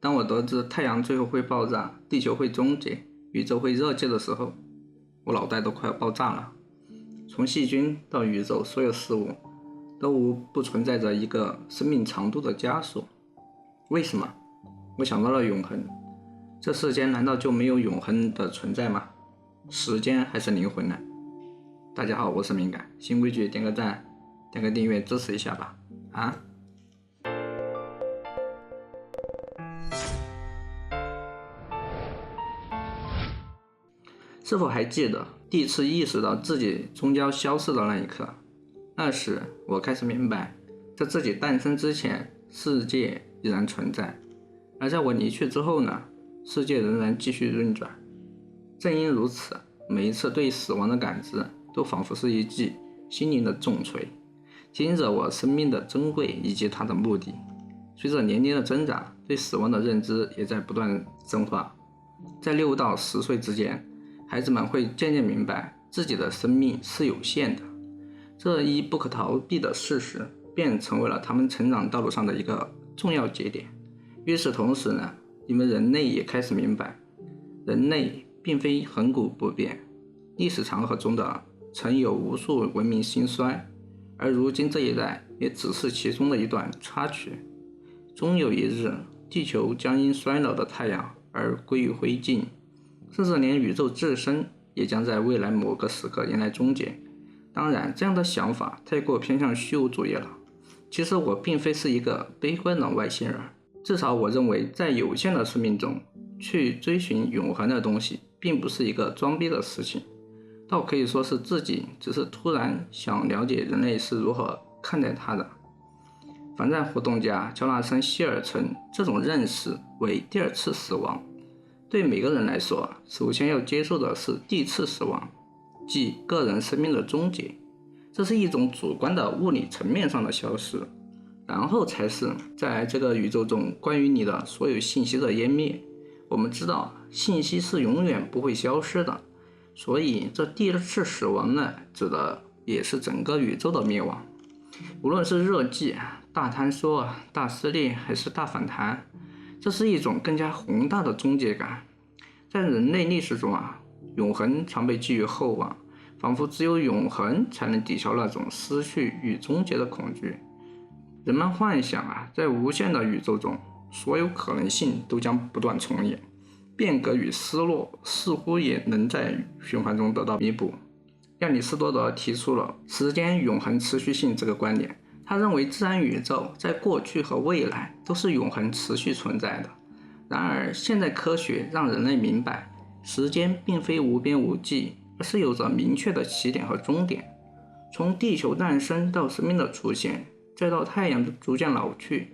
当我得知太阳最后会爆炸，地球会终结，宇宙会热结的时候，我脑袋都快要爆炸了。从细菌到宇宙，所有事物都无不存在着一个生命长度的枷锁。为什么？我想到了永恒。这世间难道就没有永恒的存在吗？时间还是灵魂呢？大家好，我是敏感，新规矩点个赞，点个订阅支持一下吧。是否还记得第一次意识到自己终将消逝的那一刻？那时我开始明白，在自己诞生之前，世界依然存在，而在我离去之后呢，世界仍然继续运转。正因如此，每一次对死亡的感知都仿佛是一记心灵的重锤，提醒着我生命的珍贵以及它的目的。随着年龄的增长，对死亡的认知也在不断深化。在6到10岁之间，孩子们会渐渐明白自己的生命是有限的，这一不可逃避的事实便成为了他们成长道路上的一个重要节点。与此同时呢，你们人类也开始明白，人类并非恒古不变，历史长河中的曾有无数文明兴衰，而如今这一代也只是其中的一段插曲。终有一日，地球将因衰老的太阳而归于灰烬，甚至连宇宙自身也将在未来某个时刻迎来终结。当然，这样的想法太过偏向虚无主义了。其实我并非是一个悲观的外星人，至少我认为在有限的生命中去追寻永恒的东西并不是一个装逼的事情，倒可以说是自己只是突然想了解人类是如何看待它的。反战活动家乔纳森·希尔称这种认识为第二次死亡。对每个人来说，首先要接受的是第一次死亡，即个人生命的终结。这是一种主观的物理层面上的消失，然后才是在这个宇宙中关于你的所有信息的湮灭。我们知道信息是永远不会消失的，所以这第二次死亡呢，指的也是整个宇宙的灭亡。无论是热寂、大坍缩、大撕裂还是大反弹，这是一种更加宏大的终结感。在人类历史中永恒常被寄予厚望，仿佛只有永恒才能抵消那种失去与终结的恐惧。人们幻想在无限的宇宙中，所有可能性都将不断重演，变革与失落似乎也能在循环中得到弥补。亚里士多德提出了时间永恒持续性这个观点，他认为自然宇宙在过去和未来都是永恒持续存在的。然而现代科学让人类明白，时间并非无边无际，而是有着明确的起点和终点。从地球诞生到生命的出现，再到太阳的逐渐老去，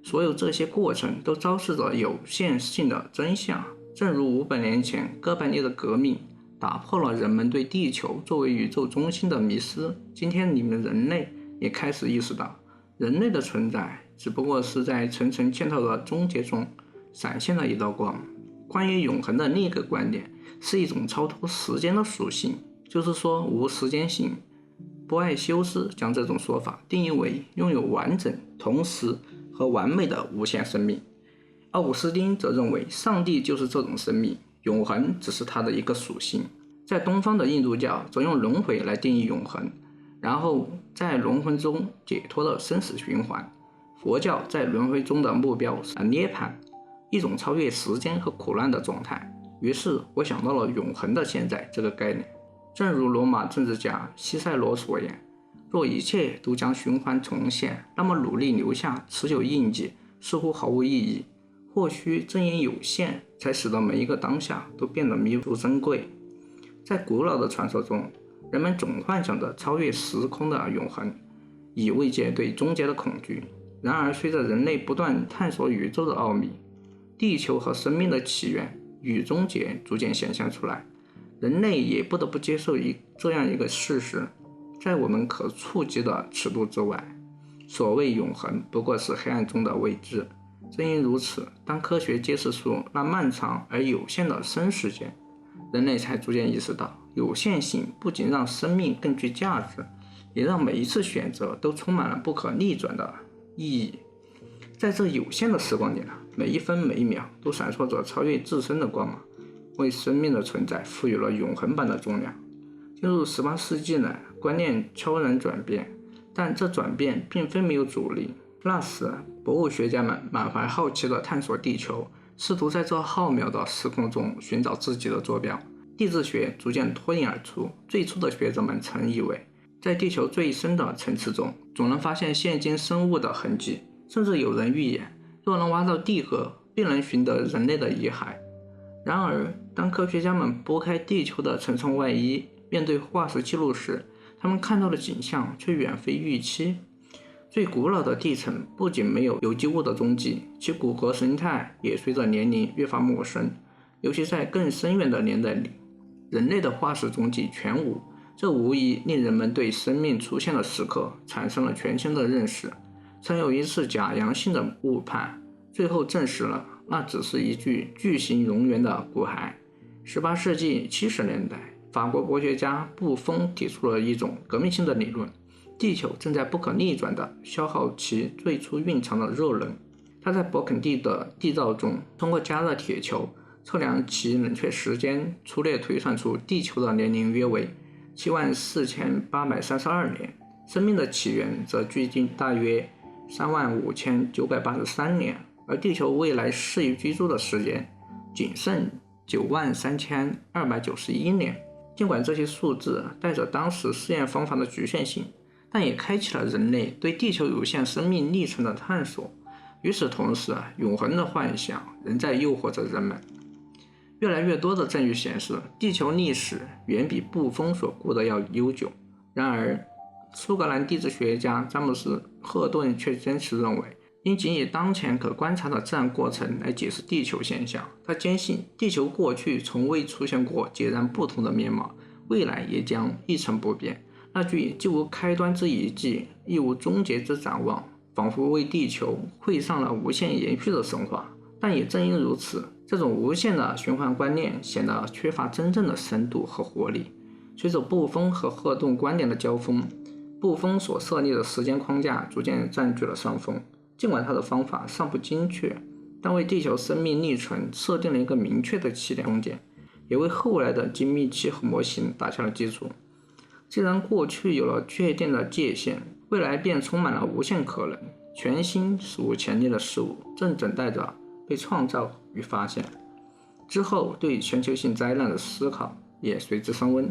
所有这些过程都昭示着有限性的真相。正如500年前哥白尼的革命打破了人们对地球作为宇宙中心的迷思，今天你们人类也开始意识到，人类的存在只不过是在层层嵌套的终结中闪现了一道光。关于永恒的另一个观点是一种超脱时间的属性，就是说无时间性。博爱修斯将这种说法定义为拥有完整、同时和完美的无限生命。奥古斯丁则认为上帝就是这种生命，永恒只是它的一个属性。在东方的印度教则用轮回来定义永恒，然后在轮回中解脱的生死循环。佛教在轮回中的目标是涅槃，一种超越时间和苦难的状态。于是我想到了永恒的现在这个概念。正如罗马政治家西塞罗所言，若一切都将循环重现，那么努力留下持久印记似乎毫无意义。或许正因有限，才使得每一个当下都变得弥足珍贵。在古老的传说中，人们总幻想着超越时空的永恒，以慰藉对终结的恐惧。然而随着人类不断探索宇宙的奥秘，地球和生命的起源与终结逐渐显现出来，人类也不得不接受这样一个事实，在我们可触及的尺度之外，所谓永恒不过是黑暗中的未知。正因如此，当科学揭示出那漫长而有限的生时间，人类才逐渐意识到，有限性不仅让生命更具价值，也让每一次选择都充满了不可逆转的意义。在这有限的时光里每一分每一秒都闪烁着超越自身的光芒，为生命的存在赋予了永恒般的重量。进入18世纪呢，观念悄然转变，但这转变并非没有阻力。那时，博物学家们满怀好奇地探索地球，试图在这浩渺的时空中寻找自己的坐标。地质学逐渐脱颖而出，最初的学者们曾以为，在地球最深的层次中，总能发现现今生物的痕迹，甚至有人预言，若能挖到地核，必能寻得人类的遗骸。然而，当科学家们拨开地球的层层外衣，面对化石记录时，他们看到的景象却远非预期。最古老的地层不仅没有有机物的踪迹，其骨骼生态也随着年龄越发陌生，尤其在更深远的年代里，人类的化石踪迹全无。这无疑令人们对生命出现的时刻产生了全新的认识。曾有一次假阳性的误判，最后证实了那只是一具巨型蝾螈的骨骸。18世纪70年代，法国国学家布丰提出了一种革命性的理论：地球正在不可逆转地消耗其最初蕴藏的热能。他在勃肯第的地造中，通过加热铁球测量其冷却时间，粗略推算出地球的年龄约为74832年，生命的起源则距今大约35983年，而地球未来适宜居住的时间仅剩93291年。尽管这些数字带着当时试验方法的局限性，但也开启了人类对地球有限生命历程的探索。与此同时，永恒的幻想仍在诱惑着人们。越来越多的证据显示，地球历史远比布丰所估的要悠久。然而，苏格兰地质学家詹姆斯·赫顿却坚持认为，应仅以当前可观察的自然过程来解释地球现象。他坚信，地球过去从未出现过截然不同的面貌，未来也将一成不变。那句既无开端之遗迹，亦无终结之展望，仿佛为地球绘上了无限延续的神话。但也正因如此，这种无限的循环观念显得缺乏真正的深度和活力。随着布丰和赫顿观点的交锋，布丰所设立的时间框架逐渐占据了上风。尽管他的方法尚不精确，但为地球生命历程设定了一个明确的起点空间，也为后来的精密几何模型打下了基础。既然过去有了确定的界限，未来便充满了无限可能。全新史无前例的事物正等待着被创造与发现。之后，对全球性灾难的思考也随之升温。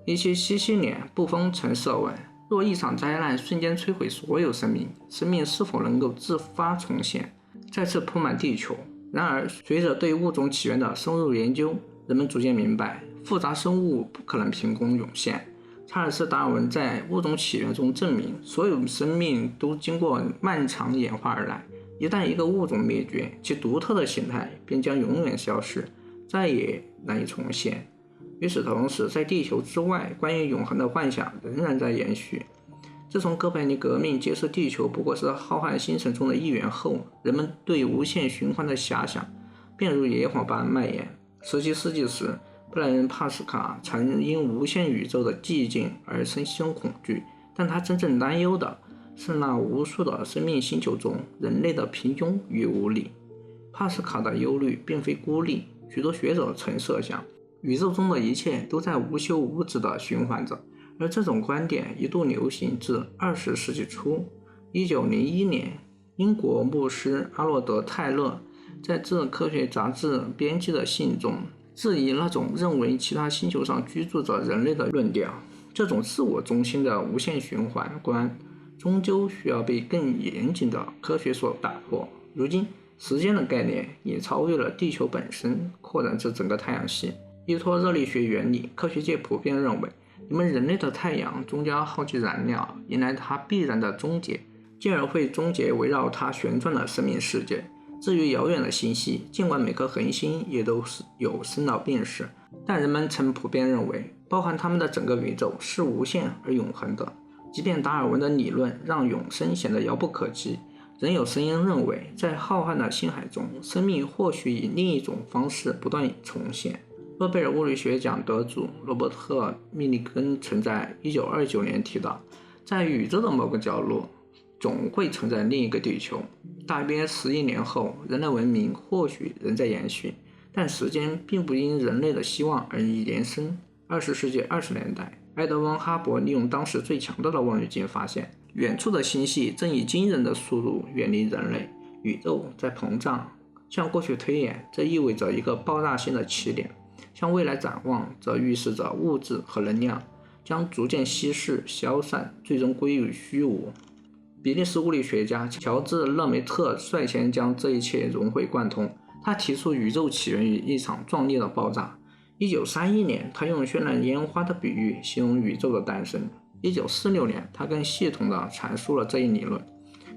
1777年，布丰曾设问：若一场灾难瞬间摧毁所有生命，生命是否能够自发重现，再次铺满地球？然而，随着对物种起源的深入研究，人们逐渐明白，复杂生物不可能凭空涌现。查尔斯·达尔文在《物种起源》中证明，所有生命都经过漫长演化而来。一旦一个物种灭绝，其独特的形态便将永远消失，再也难以重现。与此同时，在地球之外，关于永恒的幻想仍然在延续。自从哥白尼革命揭示地球不过是浩瀚星辰中的一员后，人们对无限循环的遐想便如野火般蔓延。17世纪时，布莱恩·帕斯卡曾因无限宇宙的寂静而身心恐惧，但他真正担忧的是那无数的生命星球中人类的平庸与无力。帕斯卡的忧虑并非孤立，许多学者曾设想，宇宙中的一切都在无休无止地循环着，而这种观点一度流行至20世纪初。1901年，英国牧师阿诺德·泰勒在致科学杂志编辑的信中质疑那种认为其他星球上居住着人类的论调。这种自我中心的无限循环观终究需要被更严谨的科学所打破。如今，时间的概念也超越了地球本身，扩展至整个太阳系。依托热力学原理，科学界普遍认为，人们人类的太阳终将耗尽燃料，迎来它必然的终结，进而会终结围绕它旋转的生命世界。至于遥远的星系，尽管每颗恒星也都有生老病死，但人们曾普遍认为，包含它们的整个宇宙是无限而永恒的。即便达尔文的理论让永生显得遥不可及，仍有声音认为，在浩瀚的星海中，生命或许以另一种方式不断重现。诺贝尔物理学奖得主罗伯特·密利根曾在1929年提到，在宇宙的某个角落，总会存在另一个地球。大约10亿年后，人类文明或许仍在延续，但时间并不因人类的希望而延伸。20世纪20年代，爱德温·哈勃利用当时最强大的望远镜发现，远处的星系正以惊人的速度远离人类，宇宙在膨胀。向过去推演，这意味着一个爆炸性的起点；向未来展望，则预示着物质和能量将逐渐稀释、消散，最终归于虚无。比利时物理学家乔治·勒梅特率先将这一切融会贯通。他提出宇宙起源于一场壮烈的爆炸。1931年，他用绚烂烟花的比喻形容宇宙的诞生。1946年，他更系统地阐述了这一理论。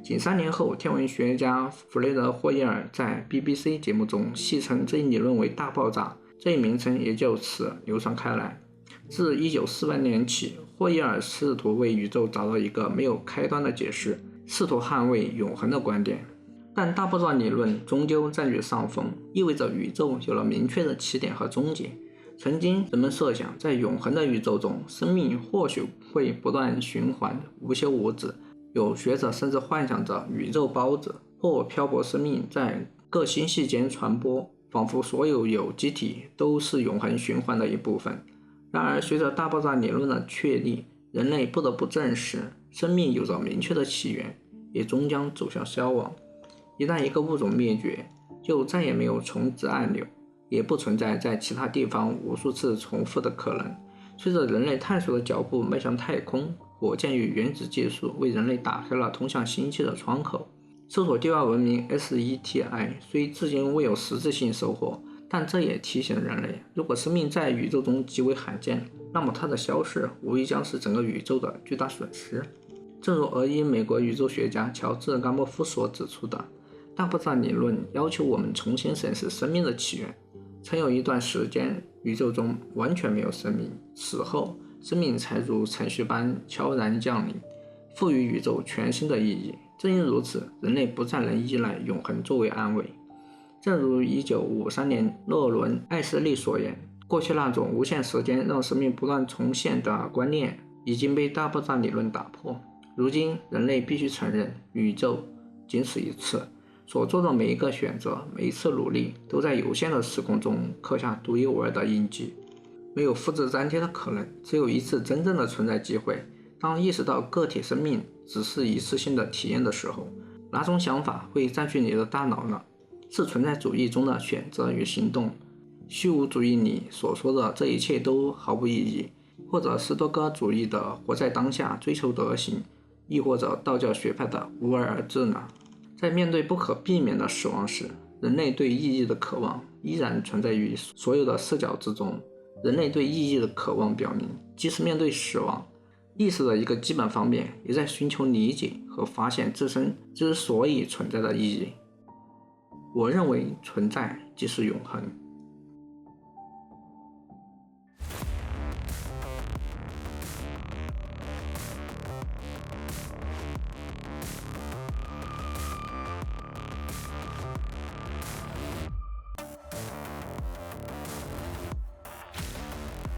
仅3年后，天文学家弗雷德·霍伊尔在 BBC 节目中戏称这一理论为大爆炸，这一名称也就此流传开来。自1948年起，霍伊尔试图为宇宙找到一个没有开端的解释，试图捍卫永恒的观点。但大爆炸理论终究占据上风，意味着宇宙有了明确的起点和终结。曾经人们设想，在永恒的宇宙中，生命或许会不断循环，无休无止。有学者甚至幻想着宇宙孢子或漂泊生命在各星系间传播，仿佛所有有机体都是永恒循环的一部分。然而，随着大爆炸理论的确立，人类不得不证实，生命有着明确的起源，也终将走向消亡。一旦一个物种灭绝，就再也没有重置按钮，也不存在在其他地方无数次重复的可能。随着人类探索的脚步迈向太空，火箭与原子技术为人类打开了通向星际的窗口。搜索地外文明 SETI 虽至今未有实质性收获，但这也提醒人类，如果生命在宇宙中极为罕见，那么它的消逝无疑将是整个宇宙的巨大损失。正如21美国宇宙学家乔治·甘莫夫所指出的，大爆炸理论要求我们重新审视生命的起源。曾有一段时间，宇宙中完全没有生命，此后生命才如程序般悄然降临，赋予宇宙全新的意义。正因如此，人类不再能依赖永恒作为安慰。正如1953年洛伦·艾斯利所言，过去那种无限时间让生命不断重现的观念已经被大爆炸理论打破。如今，人类必须承认，宇宙仅此一次，所做的每一个选择，每一次努力，都在有限的时空中刻下独一无二的印记。没有复制粘贴的可能，只有一次真正的存在机会。当意识到个体生命只是一次性的体验的时候，哪种想法会占据你的大脑呢？是存在主义中的选择与行动，虚无主义里所说的这一切都毫无意义，或者斯多葛主义的活在当下，追求德行，亦或者道教学派的无为而治呢？在面对不可避免的死亡时，人类对意义的渴望依然存在于所有的视角之中。人类对意义的渴望表明，即使面对死亡，意识的一个基本方面也在寻求理解和发现自身之所以存在的意义。我认为存在即是永恒。